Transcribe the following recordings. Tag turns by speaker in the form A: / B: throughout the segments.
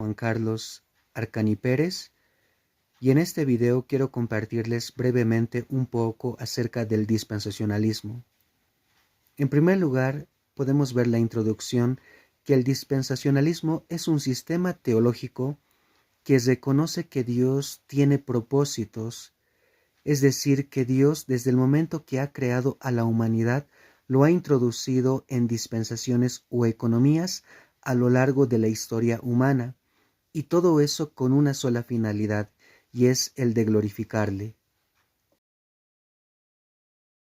A: Juan Carlos Arcani Pérez y en este video quiero compartirles brevemente un poco acerca del dispensacionalismo. En primer lugar, podemos ver la introducción que el dispensacionalismo es un sistema teológico que reconoce que Dios tiene propósitos, es decir, que Dios desde el momento que ha creado a la humanidad lo ha introducido en dispensaciones o economías a lo largo de la historia humana, y todo eso con una sola finalidad, y es el de glorificarle.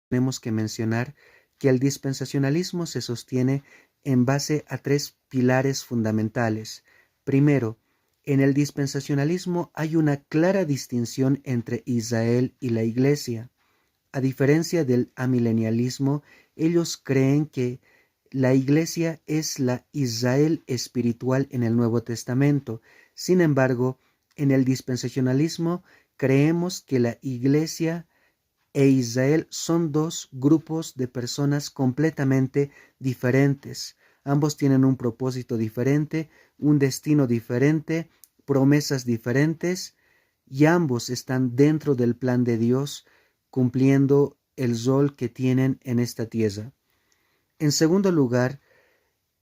A: Tenemos que mencionar que el dispensacionalismo se sostiene en base a tres pilares fundamentales. Primero, en el dispensacionalismo hay una clara distinción entre Israel y la Iglesia. A diferencia del amilenialismo, ellos creen que la Iglesia es la Israel espiritual en el Nuevo Testamento. Sin embargo, en el dispensacionalismo creemos que la Iglesia e Israel son dos grupos de personas completamente diferentes. Ambos tienen un propósito diferente, un destino diferente, promesas diferentes, y ambos están dentro del plan de Dios, cumpliendo el rol que tienen en esta tierra. En segundo lugar,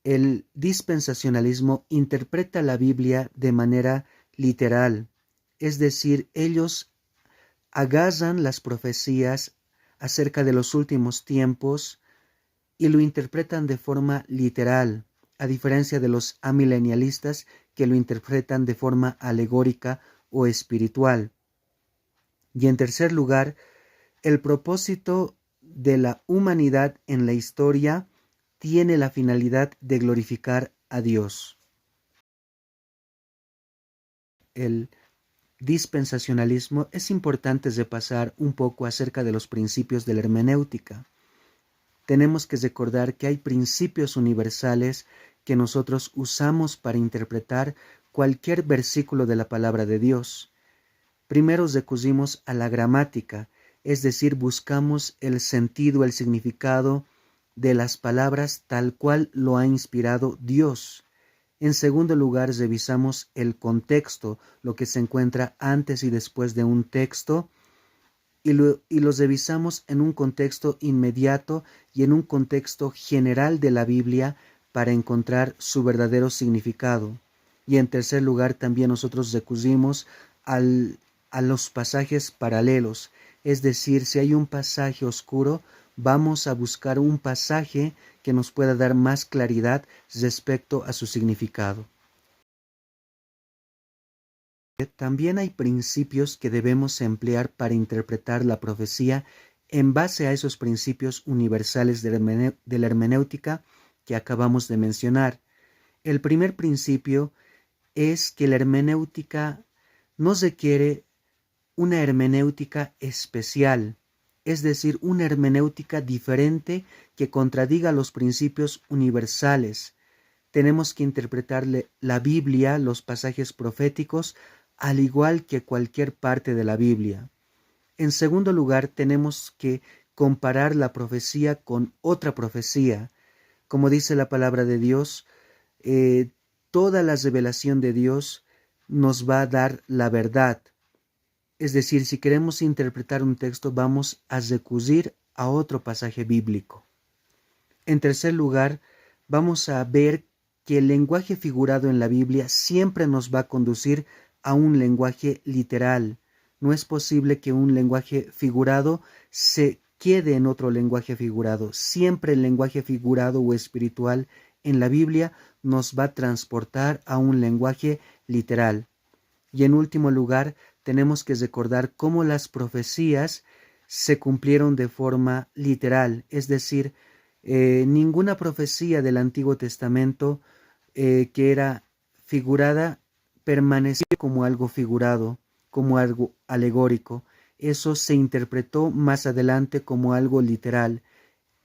A: el dispensacionalismo interpreta la Biblia de manera literal, es decir, ellos agarran las profecías acerca de los últimos tiempos y lo interpretan de forma literal, a diferencia de los amilenialistas que lo interpretan de forma alegórica o espiritual. Y en tercer lugar, el propósito de la humanidad en la historia tiene la finalidad de glorificar a Dios. El dispensacionalismo, es importante repasar un poco acerca de los principios de la hermenéutica. Tenemos que recordar que hay principios universales que nosotros usamos para interpretar cualquier versículo de la palabra de Dios. Primero recurrimos a la gramática, es decir, buscamos el sentido, el significado de las palabras tal cual lo ha inspirado Dios. En segundo lugar, revisamos el contexto, lo que se encuentra antes y después de un texto, y los revisamos en un contexto inmediato y en un contexto general de la Biblia para encontrar su verdadero significado. Y en tercer lugar, también nosotros recurrimos a los pasajes paralelos, es decir, si hay un pasaje oscuro, vamos a buscar un pasaje que nos pueda dar más claridad respecto a su significado. También hay principios que debemos emplear para interpretar la profecía en base a esos principios universales de la hermenéutica que acabamos de mencionar. El primer principio es que la hermenéutica no requiere una hermenéutica especial, es decir, una hermenéutica diferente que contradiga los principios universales. Tenemos que interpretarle la Biblia, los pasajes proféticos, al igual que cualquier parte de la Biblia. En segundo lugar, tenemos que comparar la profecía con otra profecía. Como dice la palabra de Dios, toda la revelación de Dios nos va a dar la verdad. Es decir, si queremos interpretar un texto, vamos a recurrir a otro pasaje bíblico. En tercer lugar, vamos a ver que el lenguaje figurado en la Biblia siempre nos va a conducir a un lenguaje literal. No es posible que un lenguaje figurado se quede en otro lenguaje figurado. Siempre el lenguaje figurado o espiritual en la Biblia nos va a transportar a un lenguaje literal. Y en último lugar, tenemos que recordar cómo las profecías se cumplieron de forma literal, es decir, ninguna profecía del Antiguo Testamento que era figurada permaneció como algo figurado, como algo alegórico. Eso se interpretó más adelante como algo literal.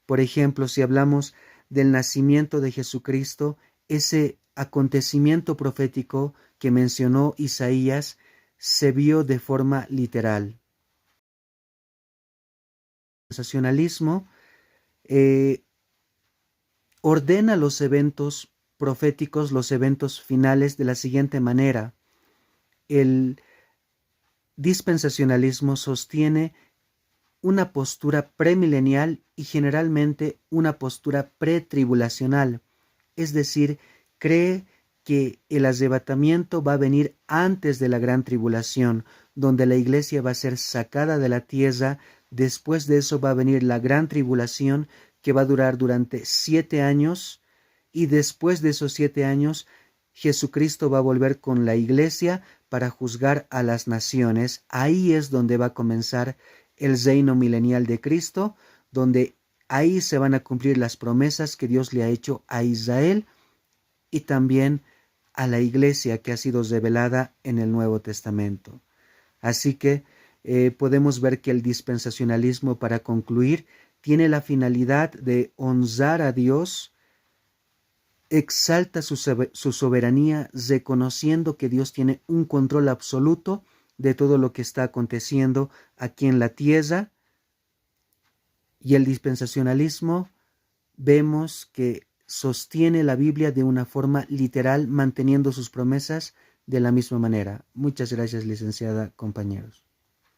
A: Por ejemplo, si hablamos del nacimiento de Jesucristo, ese acontecimiento profético que mencionó Isaías se vio de forma literal. El sensacionalismo ordena los eventos proféticos los eventos finales de la siguiente manera. El dispensacionalismo sostiene una postura premilenial y generalmente una postura pretribulacional, es decir, cree que el arrebatamiento va a venir antes de la gran tribulación, donde la iglesia va a ser sacada de la tierra. Después de eso va a venir la gran tribulación, que va a durar durante 7 años, y después de esos 7 años Jesucristo va a volver con la iglesia para juzgar a las naciones. Ahí es donde va a comenzar el reino milenial de Cristo, donde ahí se van a cumplir las promesas que Dios le ha hecho a Israel y también a la iglesia que ha sido revelada en el Nuevo Testamento. Así que podemos ver que el dispensacionalismo, para concluir, tiene la finalidad de honrar a Dios, exalta su soberanía, reconociendo que Dios tiene un control absoluto de todo lo que está aconteciendo aquí en la tierra. Y el dispensacionalismo vemos que sostiene la Biblia de una forma literal, manteniendo sus promesas de la misma manera. Muchas gracias, licenciada, compañeros.